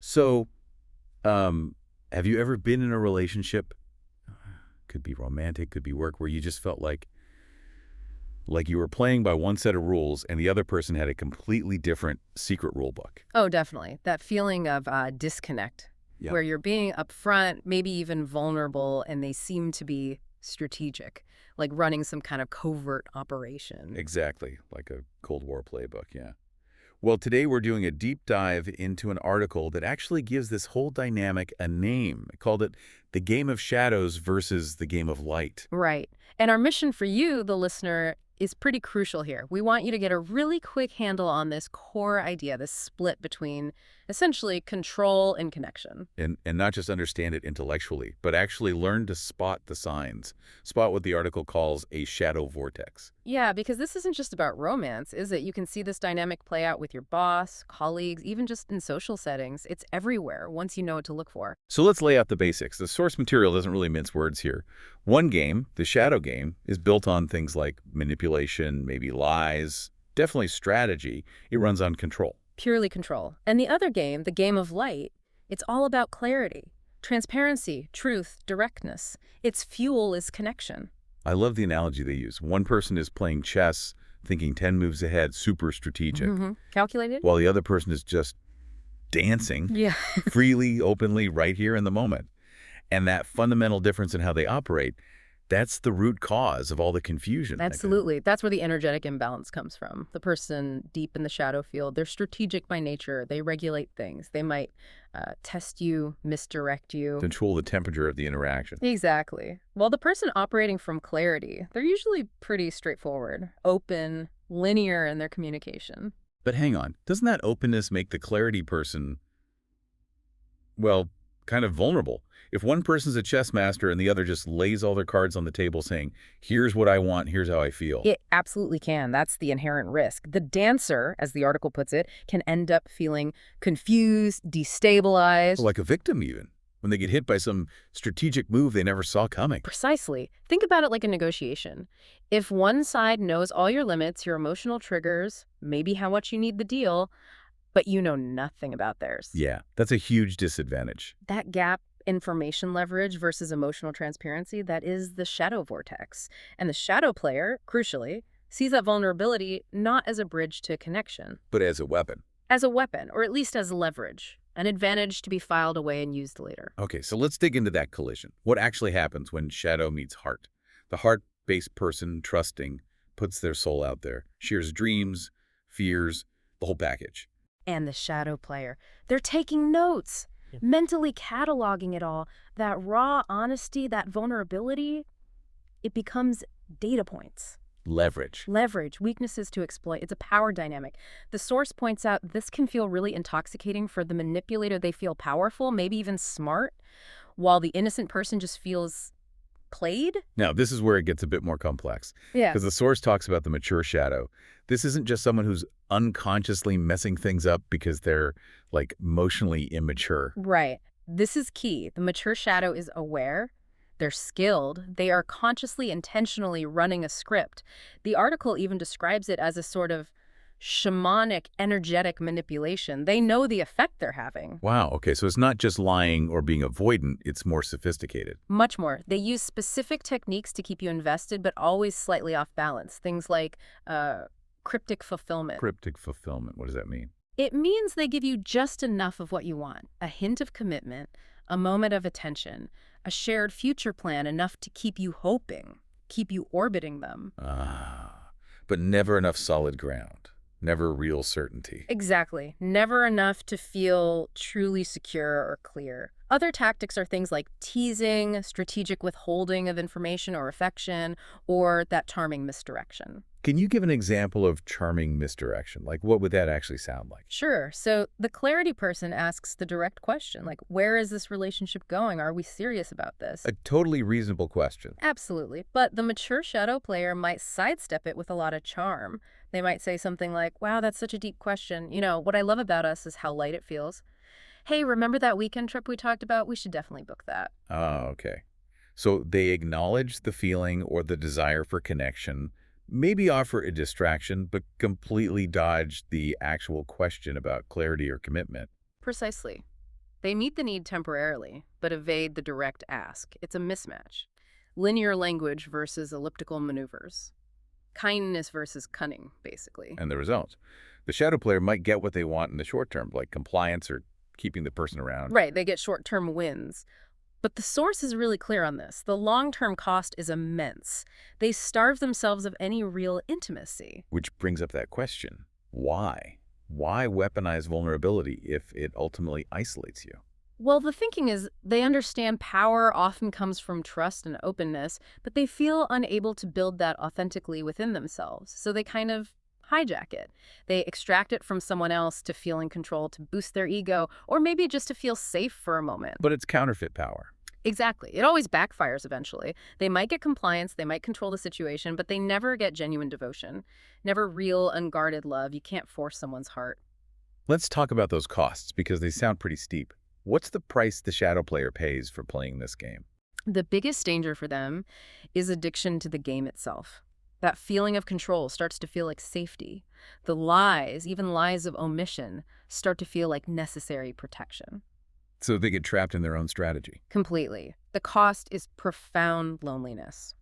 So, have you ever been in a relationship, could be romantic, could be work, where you just felt like you were playing by one set of rules and the other person had a completely different secret rule book? Oh, definitely. That feeling of disconnect, Yeah. where you're being upfront, maybe even vulnerable, and they seem to be strategic, like running some kind of covert operation. Exactly, like a Cold War playbook, yeah. Well, today we're doing a deep dive into an article that actually gives this whole dynamic a name. I called it The Game of Shadows versus the Game of Light. Right. And our mission for you, the listener, is pretty crucial here. We want you to get a really quick handle on this core idea, this split between essentially control and connection. And not just understand it intellectually, but actually learn to spot the signs, spot what the article calls a shadow vortex. Yeah, because this isn't just about romance, is it? You can see this dynamic play out with your boss, colleagues, even just in social settings. It's everywhere once you know what to look for. So let's lay out the basics. The source material doesn't really mince words here. One game, the shadow game, is built on things like manipulation, maybe lies, definitely strategy. It runs on control. Purely control. And the other game, the game of light, it's all about clarity, transparency, truth, directness. Its fuel is connection. I love the analogy they use. One person is playing chess, thinking 10 moves ahead, super strategic, Calculated? while the other person is just dancing Yeah. freely, openly, right here in the moment. And that fundamental difference in how they operate, that's the root cause of all the confusion. Absolutely. That's where the energetic imbalance comes from. The person deep in the shadow field, they're strategic by nature. They regulate things. They might test you, misdirect you. Control the temperature of the interaction. Exactly. Well, the person operating from clarity, they're usually pretty straightforward, open, linear in their communication. But hang on, doesn't that openness make the clarity person, well, kind of vulnerable? If one person's a chess master and the other just lays all their cards on the table saying, here's what I want, here's how I feel. It absolutely can. That's the inherent risk. The dancer, as the article puts it, can end up feeling confused, destabilized. Like a victim even, when they get hit by some strategic move they never saw coming. Precisely. Think about it like a negotiation. If one side knows all your limits, your emotional triggers, maybe how much you need the deal, but you know nothing about theirs. Yeah, that's a huge disadvantage. That gap, information leverage versus emotional transparency, that is the shadow vortex. And the shadow player, crucially, sees that vulnerability not as a bridge to connection, But as a weapon. as a weapon, or at least as leverage, an advantage to be filed away and used later. Okay, so let's dig into that collision. What actually happens when shadow meets heart? The heart-based person, trusting, puts their soul out there, shares dreams, fears, the whole package. And the shadow player, they're taking notes, mentally cataloging it all. That raw honesty, that vulnerability, it becomes data points. Leverage. Leverage, weaknesses to exploit. It's a power dynamic. The source points out this can feel really intoxicating for the manipulator. They feel powerful, maybe even smart, while the innocent person just feels played. Now, this is where it gets a bit more complex. Yeah. Because the source talks about the mature shadow. This isn't just someone who's unconsciously messing things up because they're, like, emotionally immature. Right. This is key. The mature shadow is aware. They're skilled. They are consciously, intentionally running a script. The article even describes it as a sort of shamanic, energetic manipulation. They know the effect they're having. Wow, okay, so it's not just lying or being avoidant, it's more sophisticated. Much more. They use specific techniques to keep you invested, but always slightly off balance. Things like cryptic fulfillment. Cryptic fulfillment, what does that mean? It means they give you just enough of what you want. A hint of commitment, a moment of attention, a shared future plan, enough to keep you hoping, keep you orbiting them. But never enough solid ground. Never real certainty. Exactly. Never enough to feel truly secure or clear. Other tactics are things like teasing, strategic withholding of information or affection, or that charming misdirection. Can you give an example of charming misdirection? Like, what would that actually sound like? Sure. So the clarity person asks the direct question, like, where is this relationship going? Are we serious about this? A totally reasonable question. Absolutely. But the mature shadow player might sidestep it with a lot of charm. They might say something like, wow, that's such a deep question. You know, what I love about us is how light it feels. Hey, remember that weekend trip we talked about? We should definitely book that. Oh, okay. So they acknowledge the feeling or the desire for connection, maybe offer a distraction, but completely dodge the actual question about clarity or commitment. Precisely. They meet the need temporarily, but evade the direct ask. It's a mismatch. Linear language versus elliptical maneuvers. Kindness versus cunning, basically. And the result. The shadow player might get what they want in the short term, like compliance or keeping the person around. Right, they get short-term wins. But the source is really clear on this. The long-term cost is immense. They starve themselves of any real intimacy. Which brings up that question. Why? Why weaponize vulnerability if it ultimately isolates you? Well, the thinking is they understand power often comes from trust and openness, but they feel unable to build that authentically within themselves. So they kind of hijack it. They extract it from someone else to feel in control, to boost their ego, or maybe just to feel safe for a moment. But it's counterfeit power. Exactly. It always backfires eventually. They might get compliance, they might control the situation, but they never get genuine devotion. Never real, unguarded love. You can't force someone's heart. Let's talk about those costs because they sound pretty steep. What's the price the shadow player pays for playing this game? The biggest danger for them is addiction to the game itself. That feeling of control starts to feel like safety. The lies, even lies of omission, start to feel like necessary protection. So they get trapped in their own strategy. Completely. The cost is profound loneliness.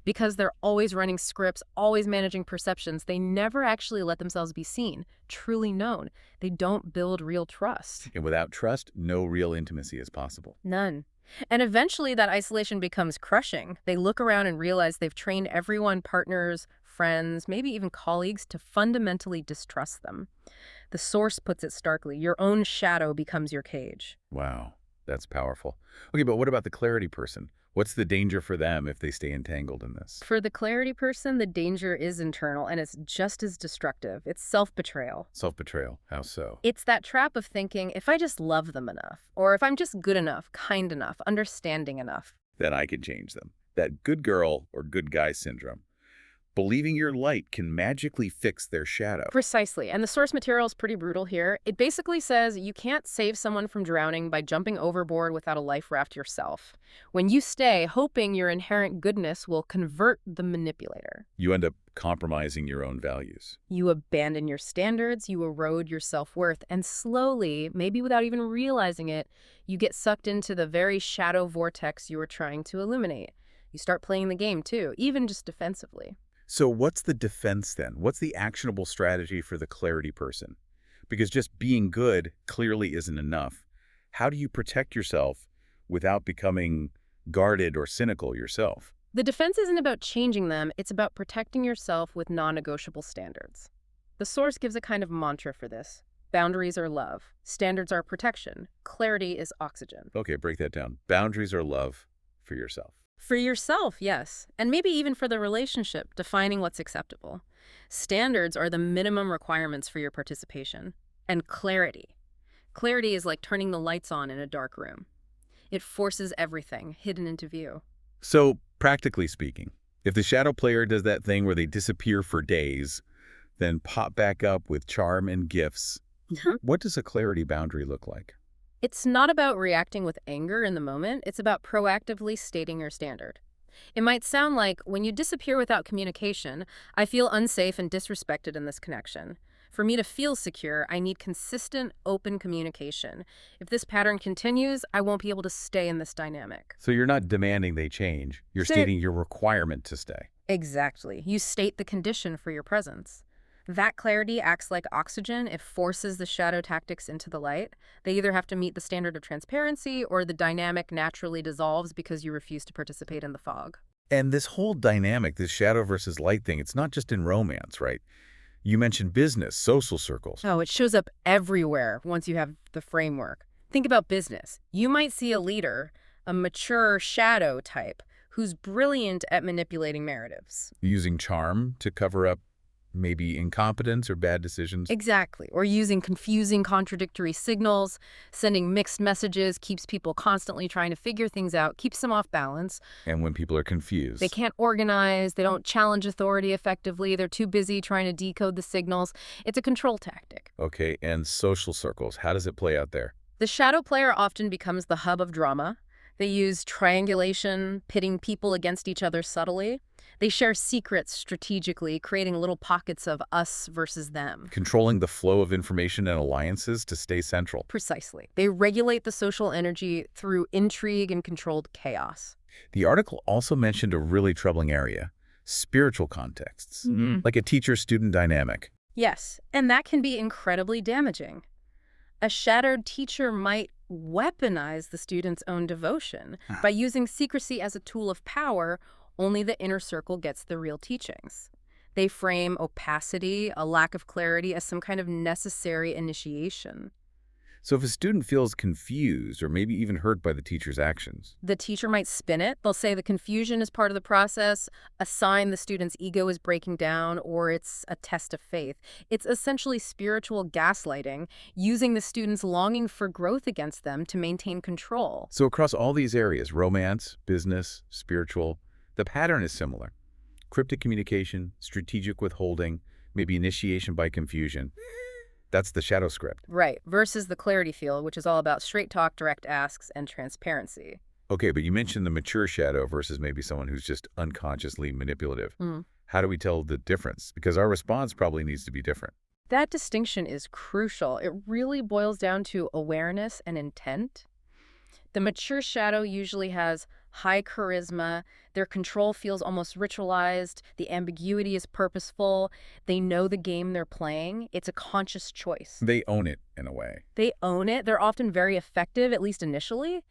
Because they're always running scripts, always managing perceptions, they never actually let themselves be seen, truly known. They don't build real trust. And without trust, no real intimacy is possible. None. And eventually that isolation becomes crushing. They look around and realize they've trained everyone, partners, friends, maybe even colleagues, to fundamentally distrust them. The source puts it starkly. Your own shadow becomes your cage. Wow, that's powerful. Okay, but what about the clarity person? What's the danger for them if they stay entangled in this? For the clarity person, the danger is internal, and it's just as destructive. It's self-betrayal. Self-betrayal. How so? It's that trap of thinking, if I just love them enough, or if I'm just good enough, kind enough, understanding enough, Then I can change them. That good girl or good guy syndrome. Believing your light can magically fix their shadow. Precisely. And the source material is pretty brutal here. It basically says you can't save someone from drowning by jumping overboard without a life raft yourself. When you stay, hoping your inherent goodness will convert the manipulator. You end up compromising your own values. You abandon your standards, you erode your self-worth, and slowly, maybe without even realizing it, you get sucked into the very shadow vortex you were trying to illuminate. You start playing the game too, even just defensively. So what's the defense then? What's the actionable strategy for the clarity person? Because just being good clearly isn't enough. How do you protect yourself without becoming guarded or cynical yourself? The defense isn't about changing them, it's about protecting yourself with non-negotiable standards. The source gives a kind of mantra for this. Boundaries are love. Standards are protection. Clarity is oxygen. Okay, break that down. Boundaries are love for yourself. For yourself, yes. And maybe even for the relationship, defining what's acceptable. Standards are the minimum requirements for your participation. And clarity. Clarity is like turning the lights on in a dark room. It forces everything hidden into view. So, practically speaking, if the shadow player does that thing where they disappear for days, then pop back up with charm and gifts, what does a clarity boundary look like? It's not about reacting with anger in the moment. It's about proactively stating your standard. It might sound like, when you disappear without communication, I feel unsafe and disrespected in this connection. For me to feel secure, I need consistent, open communication. If this pattern continues, I won't be able to stay in this dynamic. So you're not demanding they change. You're stating your requirement to stay. Exactly. You state the condition for your presence. That clarity acts like oxygen. It forces the shadow tactics into the light. They either have to meet the standard of transparency or the dynamic naturally dissolves because you refuse to participate in the fog. And this whole dynamic, this shadow versus light thing, it's not just in romance, right? You mentioned business, social circles. Oh, it shows up everywhere once you have the framework. Think about business. You might see a leader, a mature shadow type, who's brilliant at manipulating narratives. Using charm to cover up maybe incompetence or bad decisions. Exactly. Or using confusing, contradictory signals, sending mixed messages, keeps people constantly trying to figure things out, keeps them off balance. And when people are confused. They can't organize, they don't challenge authority effectively, they're too busy trying to decode the signals. It's a control tactic. Okay, and social circles, how does it play out there? The shadow player often becomes the hub of drama. They use triangulation, pitting people against each other subtly. They share secrets strategically, creating little pockets of us versus them. Controlling the flow of information and alliances to stay central. Precisely. They regulate the social energy through intrigue and controlled chaos. The article also mentioned a really troubling area, spiritual contexts, like a teacher-student dynamic. Yes, and that can be incredibly damaging. A shadowed teacher might weaponize the student's own devotion by using secrecy as a tool of power. Only the inner circle gets the real teachings. They frame opacity, a lack of clarity, as some kind of necessary initiation. So if a student feels confused or maybe even hurt by the teacher's actions, The teacher might spin it. They'll say the confusion is part of the process, a sign the student's ego is breaking down, or it's a test of faith. It's essentially spiritual gaslighting, using the student's longing for growth against them to maintain control. so across all these areas, romance, business, spiritual, the pattern is similar. Cryptic communication, strategic withholding, maybe initiation by confusion. That's the shadow script. Right, versus the clarity field, which is all about straight talk, direct asks, and transparency. Okay, but you mentioned the mature shadow versus maybe someone who's just unconsciously manipulative. How do we tell the difference? Because our response probably needs to be different. That distinction is crucial. It really boils down to awareness and intent. The mature shadow usually has high charisma. Their control feels almost ritualized. The ambiguity is purposeful. They know the game they're playing. It's a conscious choice. They own it in a way. They own it. They're often very effective, at least initially.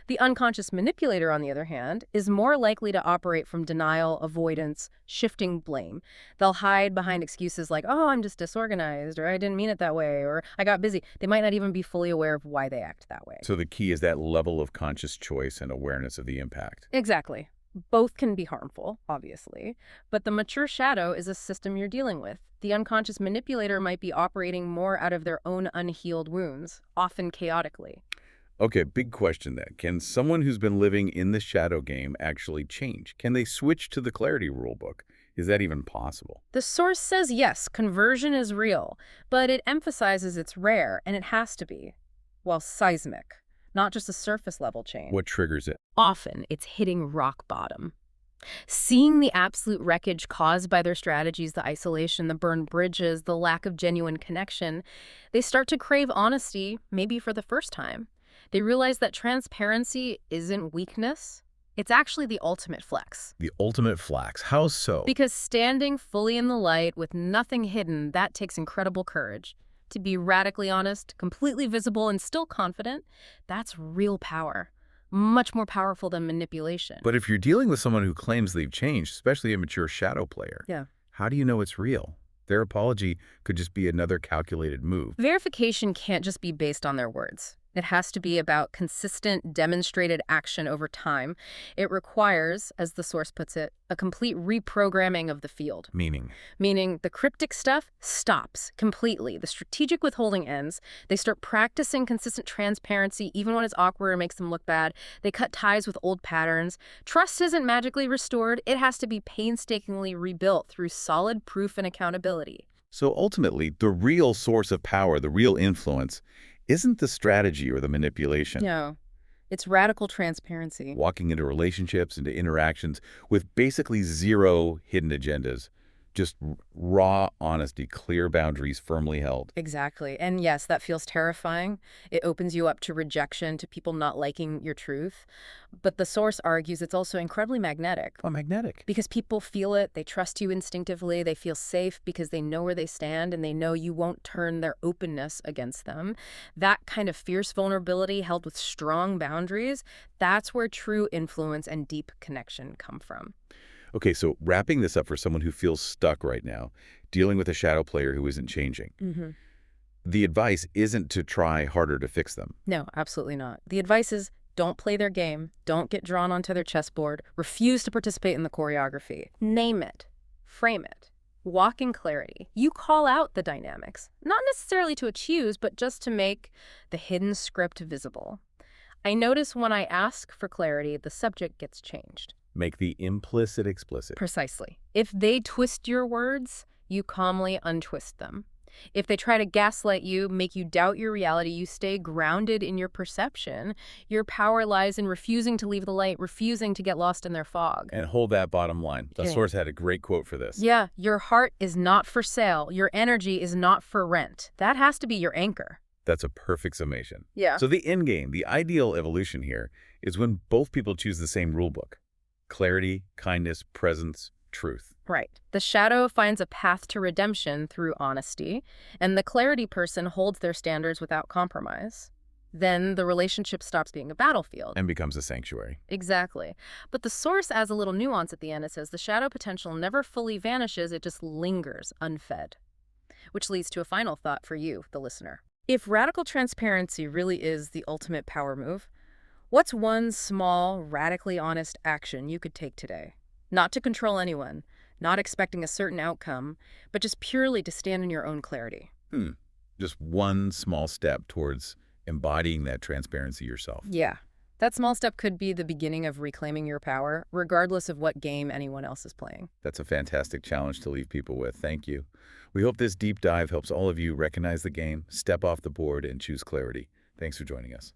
The unconscious manipulator, on the other hand, is more likely to operate from denial, avoidance, shifting blame. They'll hide behind excuses like, oh, I'm just disorganized, or I didn't mean it that way, or I got busy. They might not even be fully aware of why they act that way. So the key is that level of conscious choice and awareness of the impact. Exactly. Both can be harmful, obviously, but the mature shadow is a system you're dealing with. The unconscious manipulator might be operating more out of their own unhealed wounds, often chaotically. Okay, big question then. Can someone who's been living in the shadow game actually change? Can they switch to the clarity rulebook? Is that even possible? The source says yes, conversion is real, but it emphasizes it's rare, and it has to be. Well, seismic, not just a surface level change. What triggers it? Often, it's hitting rock bottom. Seeing the absolute wreckage caused by their strategies, the isolation, the burned bridges, the lack of genuine connection, they start to crave honesty, maybe for the first time. They realize that transparency isn't weakness. It's actually the ultimate flex. The ultimate flex. How so? Because standing fully in the light with nothing hidden, that takes incredible courage. To be radically honest, completely visible, and still confident, that's real power. Much more powerful than manipulation. But if you're dealing with someone who claims they've changed, especially a mature shadow player, Yeah. how do you know it's real? Their apology could just be another calculated move. Verification can't just be based on their words. It has to be about consistent, demonstrated action over time. It requires, as the source puts it, a complete reprogramming of the field. Meaning? Meaning the cryptic stuff stops completely. The strategic withholding ends. They start practicing consistent transparency even when it's awkward or makes them look bad. They cut ties with old patterns. Trust isn't magically restored. It has to be painstakingly rebuilt through solid proof and accountability. So ultimately, the real source of power, the real influence, isn't the strategy or the manipulation. No, it's radical transparency. Walking into relationships, into interactions with basically zero hidden agendas. Just raw honesty, clear boundaries firmly held. Exactly. And yes, that feels terrifying. It opens you up to rejection, to people not liking your truth. But the source argues it's also incredibly magnetic. Oh, magnetic. Because people feel it, they trust you instinctively, they feel safe because they know where they stand and they know you won't turn their openness against them. That kind of fierce vulnerability held with strong boundaries, that's where true influence and deep connection come from. Okay, so wrapping this up for someone who feels stuck right now, dealing with a shadow player who isn't changing. The advice isn't to try harder to fix them. No, absolutely not. The advice is don't play their game, don't get drawn onto their chessboard, refuse to participate in the choreography. Name it, frame it, walk in clarity. You call out the dynamics, not necessarily to accuse, but just to make the hidden script visible. I notice when I ask for clarity, the subject gets changed. Make the implicit explicit. Precisely. If they twist your words, you calmly untwist them. If they try to gaslight you, make you doubt your reality, you stay grounded in your perception. Your power lies in refusing to leave the light, refusing to get lost in their fog. And hold that bottom line. The Okay. source had a great quote for this. Yeah, your heart is not for sale. Your energy is not for rent. That has to be your anchor. That's a perfect summation. Yeah. So the end game, the ideal evolution here, is when both people choose the same rulebook. Clarity, kindness, presence, truth. Right. The shadow finds a path to redemption through honesty, and the clarity person holds their standards without compromise. Then the relationship stops being a battlefield. And becomes a sanctuary. Exactly. But the source adds a little nuance at the end. It says the shadow potential never fully vanishes, it just lingers unfed. Which leads to a final thought for you, the listener. If radical transparency really is the ultimate power move, what's one small, radically honest action you could take today? Not to control anyone, not expecting a certain outcome, but just purely to stand in your own clarity. Just one small step towards embodying that transparency yourself. Yeah. That small step could be the beginning of reclaiming your power, regardless of what game anyone else is playing. That's a fantastic challenge to leave people with. Thank you. We hope this deep dive helps all of you recognize the game, step off the board, and choose clarity. Thanks for joining us.